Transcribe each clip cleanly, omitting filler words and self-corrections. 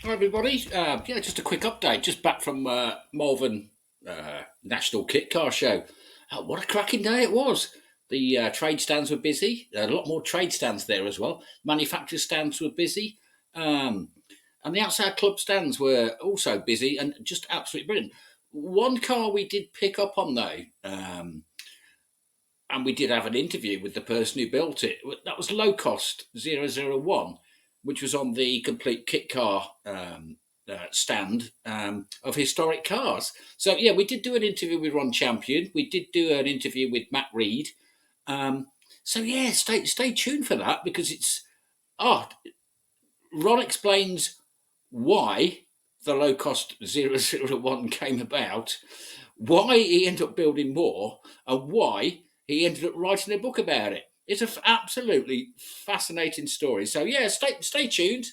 Hi everybody. Yeah, just a quick update. Just back from Malvern National Kit Car Show. What a cracking day it was. The trade stands were busy. A lot more trade stands there as well. Manufacturer stands were busy. Um, and the outside club stands were also busy and just absolutely brilliant. One car we did pick up on though, and we did have an interview with the person who built it. That was Locost 001, which was on the complete kit car stand of historic cars. So yeah, we did do an interview with Ron Champion. We did do an interview with Matt Reid. So yeah, stay tuned for that because it's Ron explains why the low cost 001 came about, why he ended up building more, and why he ended up writing a book about it. It's an absolutely fascinating story. So yeah, stay tuned.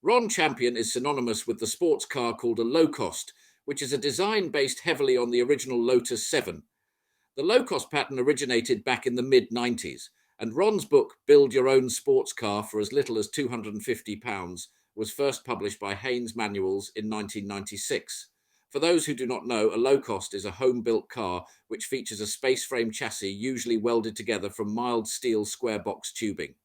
Ron Champion is synonymous with the sports car called a Locost, which is a design based heavily on the original Lotus 7. The Locost pattern originated back in the mid-90s, and Ron's book, Build Your Own Sports Car for as little as £250, was first published by Haynes Manuals in 1996. For those who do not know, a Locost is a home-built car which features a space frame chassis usually welded together from mild steel square box tubing.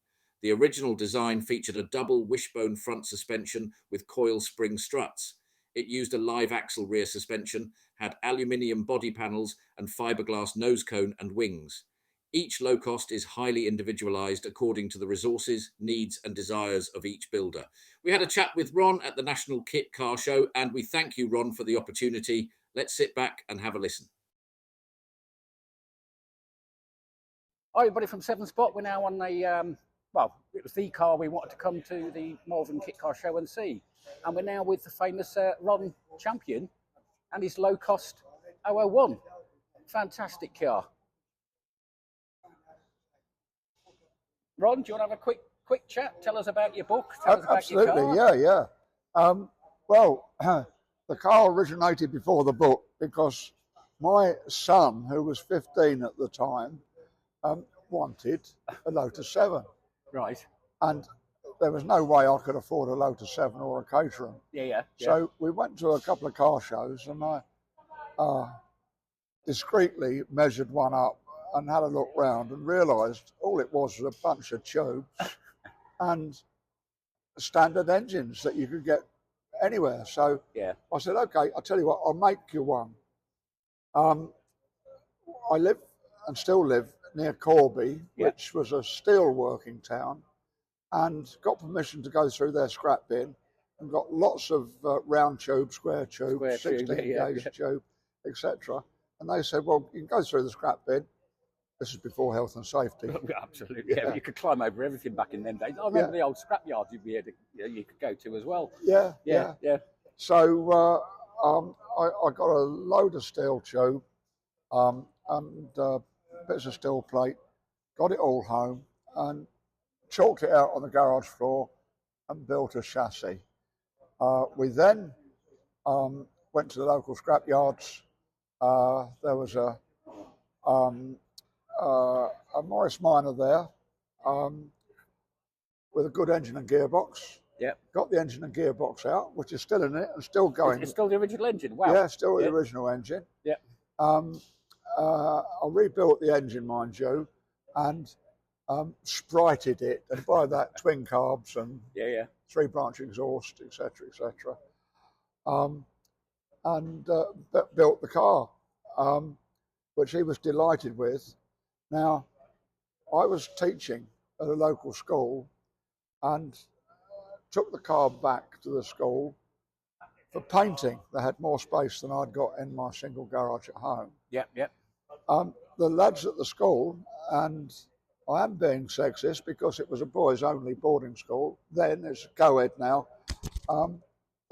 The original design featured a double wishbone front suspension with coil spring struts. It used a live axle rear suspension, had aluminium body panels and fibreglass nose cone and wings. Each Locost is highly individualised according to the resources, needs and desires of each builder. We had a chat with Ron at the National Kit Car Show and we thank you, Ron, for the opportunity. Let's sit back and have a listen. Hi, everybody from Seven Spot. We're now on the, it was the car we wanted to come to the Malvern Kit Car Show and see. And we're now with the famous Ron Champion and his Locost 001. Fantastic car. Ron, do you want to have a quick chat? Tell us about your book. Tell us about Absolutely, your car. yeah. The car originated before the book because my son, who was 15 at the time, wanted a Lotus 7. Right. And there was no way I could afford a Lotus 7 or a Caterham. Yeah. So we went to a couple of car shows and I discreetly measured one up and had a look round and realised all it was a bunch of tubes and standard engines that you could get anywhere. So yeah. I said, okay, I'll tell you what, I'll make you one. I live and still live near Corby, which was a steel working town, and got permission to go through their scrap bin and got lots of round tube, square tube, 16 gauge tube, etc. And they said, well, you can go through the scrap bin. This is before health and safety. Absolutely, yeah. You could climb over everything back in them days. I remember the old scrap yards you could go to as well. Yeah. So I got a load of steel tube and bits of steel plate, got it all home and chalked it out on the garage floor and built a chassis. We then went to the local scrap yards. There was a Morris Minor there with a good engine and gearbox. Yeah. Got the engine and gearbox out, which is still in it and still going. It's still the original engine. Wow. Yeah, still the original engine. Yeah. I rebuilt the engine, mind you, and sprited it, and by that twin carbs and 3-branch exhaust, etc. And built the car, which he was delighted with. Now, I was teaching at a local school and took the car back to the school for painting. They had more space than I'd got in my single garage at home. Yep. The lads at the school, and I am being sexist because it was a boys only boarding school, then it's co-ed now,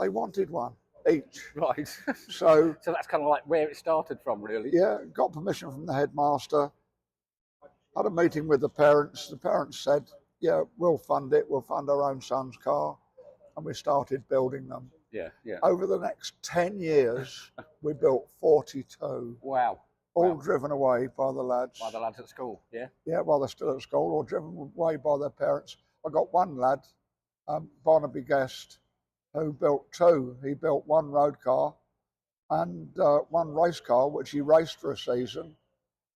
they wanted one each. Right. So that's kind of like where it started from, really. Yeah, got permission from the headmaster, had a meeting with the parents. The parents said, yeah, we'll fund it, we'll fund our own son's car, and we started building them. Yeah. Over the next 10 years, we built 42. Wow. All driven away by the lads. By the lads at school, yeah? Yeah, while they're still at school, or driven away by their parents. I got one lad, Barnaby Guest, who built two. He built one road car and one race car, which he raced for a season.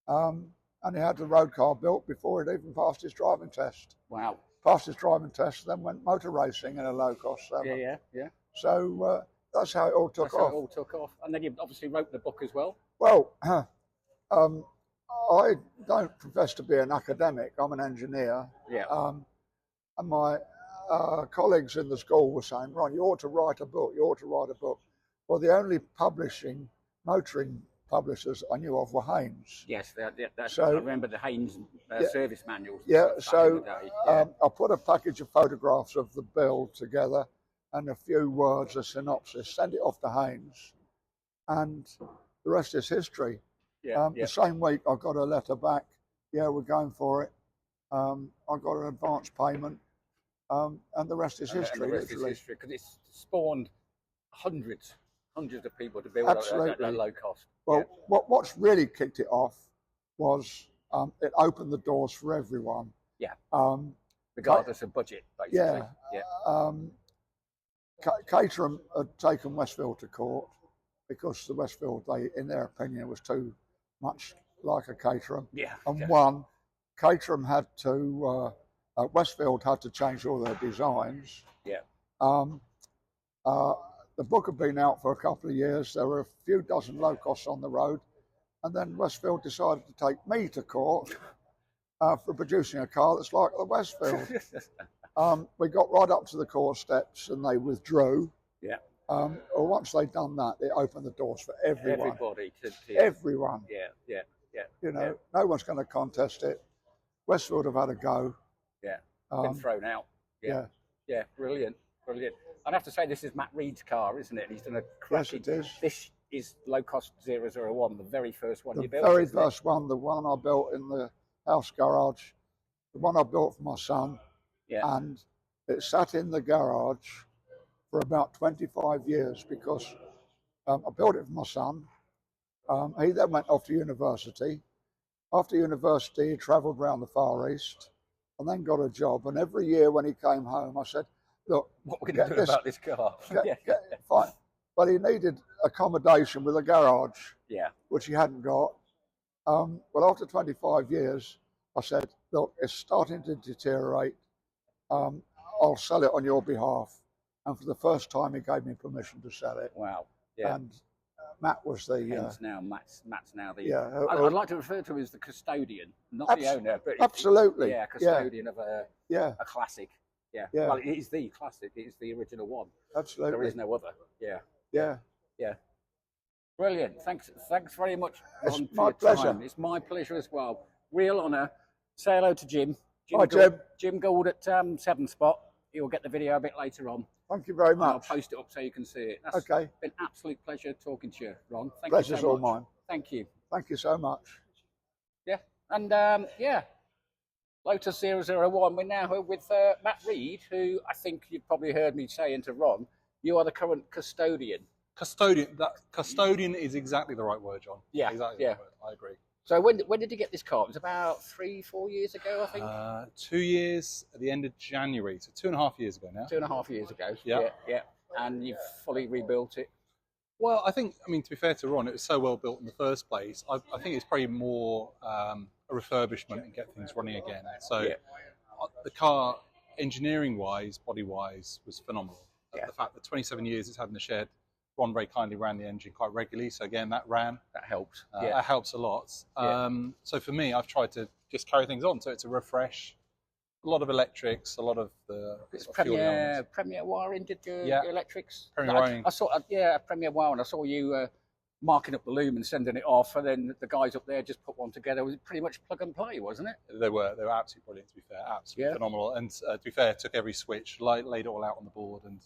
And he had the road car built before he'd even passed his driving test. Wow. Passed his driving test, then went motor racing in a Locost 7. Yeah. So that's how it all took off. It all took off. And then you obviously wrote the book as well. Well, I don't profess to be an academic. I'm an engineer. Yeah. And my colleagues in the school were saying, Ron, you ought to write a book. You ought to write a book. Well, the only motoring publishers I knew of were Haynes. Yes, So, I remember the Haynes service manuals. Yeah, back in so the day. Yeah. I put a package of photographs of the build together and a few words, a synopsis, send it off to Haynes, and the rest is history. The same week I got a letter back, yeah, we're going for it. I got an advance payment, and the rest is history. And the rest is history, because it's spawned hundreds of people to build Absolutely. at low cost. Well, what's really kicked it off was it opened the doors for everyone. Yeah. Regardless of budget, basically. Yeah. Caterham had taken Westfield to court because the Westfield, in their opinion, was too much like a Caterham. Yeah. And one, Caterham had to, Westfield had to change all their designs. Yeah. The book had been out for a couple of years. There were a few dozen Locosts on the road. And then Westfield decided to take me to court for producing a car that's like the Westfield. We got right up to the court steps and they withdrew. Yeah. Or once they'd done that, it opened the doors for everyone. Everybody. Everyone. Yeah. You know, no one's going to contest it. Westfield have had a go. Yeah. Been thrown out. Yeah. Yeah. Brilliant. I'd have to say this is Matt Reid's car, isn't it? He's done a cracking. Yes, it is. This is Locost 001, the very first one you built. The very first one, the one I built in the house garage, the one I built for my son. Yeah. And it sat in the garage for about 25 years because I built it for my son. He then went off to university. After university, he travelled around the Far East and then got a job. And every year when he came home, I said, look, what are we going to do about this car? Fine. But he needed accommodation with a garage, which he hadn't got. Well, after 25 years, I said, look, it's starting to deteriorate. I'll sell it on your behalf. And for the first time, he gave me permission to sell it. Wow. Yeah. And Matt was the... Matt's now the... Yeah. I'd like to refer to him as the custodian, not the owner. But absolutely. Custodian of a classic. Yeah. Well, it is the classic. It is the original one. Absolutely. There is no other. Yeah. Brilliant. Thanks very much, Ron, it's my pleasure. Time. It's my pleasure as well. Real honour. Say hello to Jim. Hi, Jim. Jim Gould at 7 Spot. He'll get the video a bit later on. Thank you very much. I'll post it up so you can see it. That's okay. Been an absolute pleasure talking to you, Ron. Thank Pleasure's you so much. all mine. Thank you. Thank you so much. Yeah. And Lotus 001. We're now with Matt Reid, who I think you've probably heard me saying to Ron, you are the current custodian. Custodian is exactly the right word, John. Yeah. Exactly. The right word. I agree. So when did you get this car? It was about 3-4 years ago, I think. 2 years at the end of January, so 2.5 years ago now. 2.5 years ago. Yeah. And you've fully rebuilt it. Well, I mean, to be fair to Ron, it was so well built in the first place. I think it's probably more a refurbishment and get things running again. So the car, engineering-wise, body-wise, was phenomenal. Yeah. The fact that 27 years it's had in the shed, Ron very kindly ran the engine quite regularly. So again, that helps. That helps a lot. So for me, I've tried to just carry things on. So it's a refresh. A lot of electrics, a lot of the Premier wiring did your electrics. Premier wiring. I saw Premier wiring. I saw you marking up the loom and sending it off, and then the guys up there just put one together. It was pretty much plug and play, wasn't it? They were absolutely brilliant. To be fair, absolutely phenomenal. And to be fair, took every switch, laid it all out on the board, and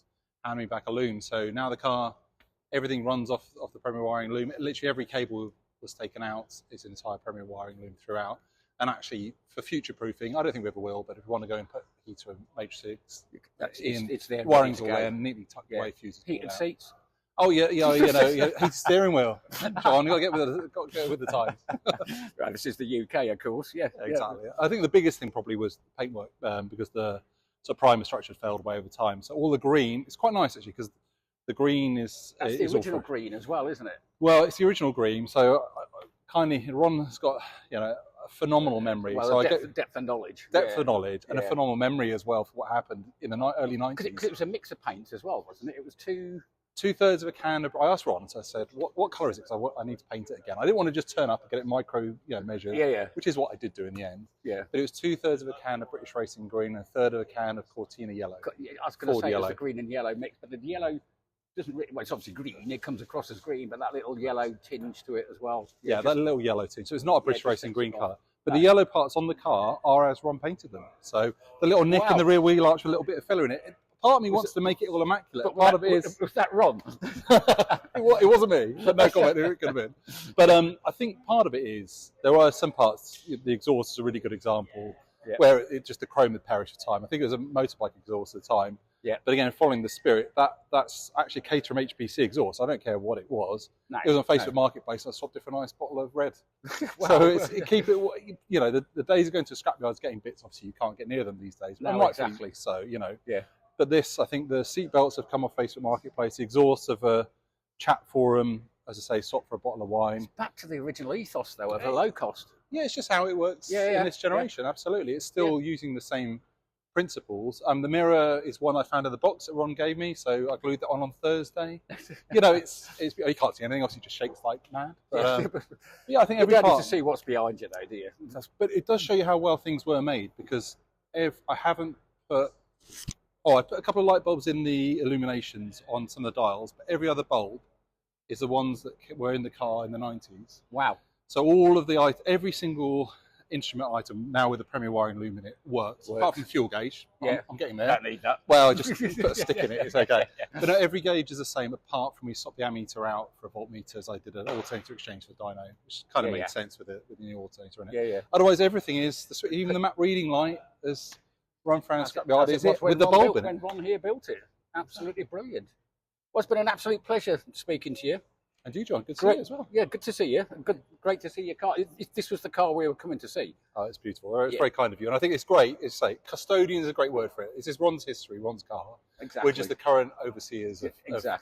handed me back a loom. So now the car, everything runs off the Premier wiring loom. Literally every cable was taken out. It's an entire Premier wiring loom throughout. And actually, for future proofing, I don't think we ever will, but if we want to go and put heater and matrix, it's there. Wiring's all there, neatly tucked away, fuses. Heated seats. Oh yeah, heated steering wheel. John, got to get with the times. Right, this is the UK, of course. Yeah, exactly. I think the biggest thing probably was the paintwork, because the So primer structure had failed away over time. So all the green, it's quite nice actually, because the green is... That's the original green as well, isn't it? Well, it's the original green. So kindly, Ron has got, you know, a phenomenal memory. Well, so depth of knowledge. Depth of knowledge and a phenomenal memory as well for what happened in the early 90s. Because it was a mix of paints as well, wasn't it? It was two-thirds of a can of... I asked Ron, so I said, what colour is it? Because I need to paint it again. I didn't want to just turn up and get it micro measured, which is what I did do in the end. Yeah. But it was two-thirds of a can of British Racing green and a third of a can of Cortina yellow. I was going to say it was a green and yellow mix, but the yellow doesn't really... Well, it's obviously green. It comes across as green, but that little yellow tinge to it as well. Yeah, that little yellow tinge. So it's not a British Racing green colour. But the yellow parts on the car are as Ron painted them. So the little nick in the rear wheel arch with a little bit of filler in it. Part of me wants to make it all immaculate. But part of it is... Was that Ron? It wasn't me. But no comment. It could have been. But I think part of it is there are some parts. The exhaust is a really good example where it just the chrome had perished with time. I think it was a motorbike exhaust at the time. Yeah. But again, following the spirit, that's actually Caterham HPC exhaust. I don't care what it was. No, it was on Facebook Marketplace. I swapped it for a nice bottle of red. Wow. So keep it. You know, the days of going to scrapyards getting bits. Obviously, you can't get near them these days. No, and rightfully exactly. So, you know. Yeah. But this, I think, the seat belts have come off Facebook Marketplace. The exhaust of a chat forum, as I say, swap for a bottle of wine. It's back to the original ethos, though, of a low cost. Yeah, it's just how it works in this generation. Absolutely, it's still using the same principles. The mirror is one I found in the box that Ron gave me, so I glued that on Thursday. You know, it's you can't see anything, obviously, it just shakes like mad. But, yeah, I think every part. You don't need to see what's behind you, though, do you? But it does show you how well things were made, because if I haven't put, I put a couple of light bulbs in the illuminations on some of the dials, but every other bulb is the ones that were in the car in the 90s. Wow. So all of the every single instrument item now with the Premier wiring loom in it works. Apart from the fuel gauge. I'm getting there. Don't need that. Well, I just put a stick in it, it's okay. But no, every gauge is the same, apart from we swapped the ammeter out for a voltmeter, as I did an alternator exchange for dyno, which kind of made sense with the new alternator in it. Yeah. Otherwise, everything is, even the Matt reading light is run around a scrapyard, is it, with the bulb in it. When Ron here built it. Absolutely brilliant. Well, it's been an absolute pleasure speaking to you. And you, John, good to see you as well. Yeah, good to see you. Great to see your car. This was the car we were coming to see. Oh, it's beautiful. It's very kind of you. And I think it's great. It's like, custodian is a great word for it. This is Ron's history, Ron's car. Exactly. We're just the current overseers of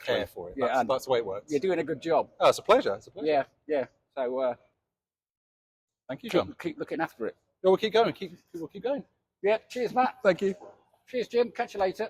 care for it. That's the way it works. You're doing a good job. Oh, it's a pleasure. It's a pleasure. Yeah. So, thank you, John. Keep looking after it. Yeah, we'll keep going. We'll keep going. Yeah, cheers, Matt. Thank you. Cheers, Jim. Catch you later.